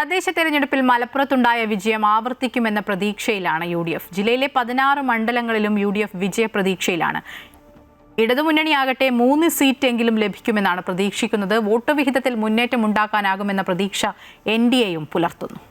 തദ്ദേശ തെരഞ്ഞെടുപ്പിൽ മലപ്പുറത്തുണ്ടായ വിജയം ആവർത്തിക്കുമെന്ന പ്രതീക്ഷയിലാണ് UDF. ജില്ലയിലെ 16 മണ്ഡലങ്ങളിലും UDF വിജയപ്രതീക്ഷയിലാണ്. ഇടതുമുന്നണിയാകട്ടെ 3 സീറ്റെങ്കിലും ലഭിക്കുമെന്നാണ് പ്രതീക്ഷിക്കുന്നത്. വോട്ട് വിഹിതത്തിൽ മുന്നേറ്റം ഉണ്ടാക്കാനാകുമെന്ന പ്രതീക്ഷ NDAയും പുലർത്തുന്നു.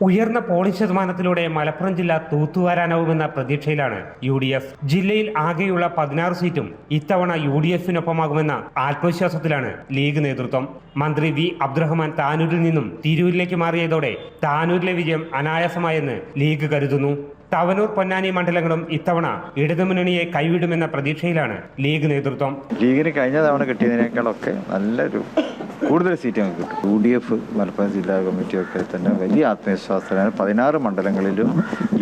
ഉയർന്ന പോളിംഗ് ശതമാനത്തിലൂടെ മലപ്പുറം ജില്ല തൂത്തുവാരാനാവുമെന്ന പ്രതീക്ഷയിലാണ് UDF. ജില്ലയിൽ ആകെയുള്ള 16 സീറ്റും ഇത്തവണ UDFിനൊപ്പമാകുമെന്ന ആത്മവിശ്വാസത്തിലാണ് ലീഗ് നേതൃത്വം. മന്ത്രി V. അബ്ദുറഹ്മാൻ താനൂരിൽ നിന്നും തിരൂരിലേക്ക് മാറിയതോടെ താനൂരിലെ വിജയം അനായാസമായെന്ന് ലീഗ് കരുതുന്നു. തവനൂർ, പൊന്നാനി മണ്ഡലങ്ങളും ഇത്തവണ ഇടതുമുന്നണിയെ കൈവിടുമെന്ന പ്രതീക്ഷയിലാണ് ലീഗ് നേതൃത്വം. ലീഗിന് കഴിഞ്ഞ തവണ കിട്ടിയതിനേക്കാളൊക്കെ നല്ലൊരു കൂടുതൽ സീറ്റ് നമുക്ക് കിട്ടും. UDF മലപ്പുറം ജില്ലാ കമ്മിറ്റിയൊക്കെ തന്നെ വലിയ ആത്മവിശ്വാസത്തിലാണ് 16 മണ്ഡലങ്ങളിലും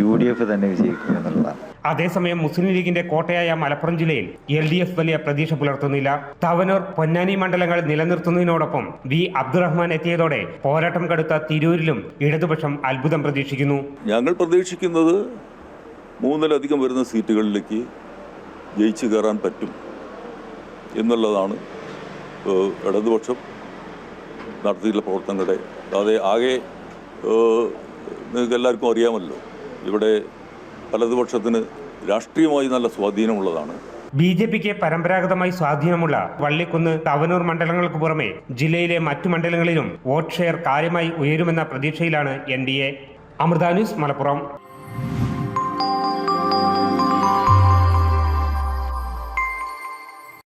UDF തന്നെ വിജയിക്കും എന്നുള്ളതാണ്. അതേസമയം മുസ്ലിം ലീഗിന്റെ കോട്ടയായ മലപ്പുറം ജില്ലയിൽ LDF വലിയ പ്രതീക്ഷ പുലർത്തുന്നില്ല. തവനൂർ, പൊന്നാനി മണ്ഡലങ്ങൾ നിലനിർത്തുന്നതിനോടൊപ്പം V. അബ്ദുറഹ്മാൻ എത്തിയതോടെ പോരാട്ടം കടുത്ത തിരൂരിലും ഇടതുപക്ഷം അത്ഭുതം പ്രതീക്ഷിക്കുന്നു. ഞങ്ങൾ പ്രതീക്ഷിക്കുന്നത് 3-ലധികം വരുന്ന സീറ്റുകളിലേക്ക് ജയിച്ചു കയറാൻ പറ്റും എന്നുള്ളതാണ് ഇടതുപക്ഷം നടത്തിയിട്ടുള്ള പ്രവർത്തനങ്ങളുടെ. അതെ, ആകെ നിങ്ങൾക്ക് എല്ലാവർക്കും അറിയാമല്ലോ, ഇവിടെ വലതുപക്ഷത്തിന് രാഷ്ട്രീയമായി നല്ല സ്വാധീനമുള്ളതാണ്. BJPക്ക് പരമ്പരാഗതമായി സ്വാധീനമുള്ള വള്ളിക്കുന്ന്, തവനൂർ മണ്ഡലങ്ങൾക്ക് പുറമെ ജില്ലയിലെ മറ്റു മണ്ഡലങ്ങളിലും വോട്ട് ഷെയർ കാര്യമായി ഉയരുമെന്ന പ്രതീക്ഷയിലാണ് NDA. അമൃത ന്യൂസ്, മലപ്പുറം.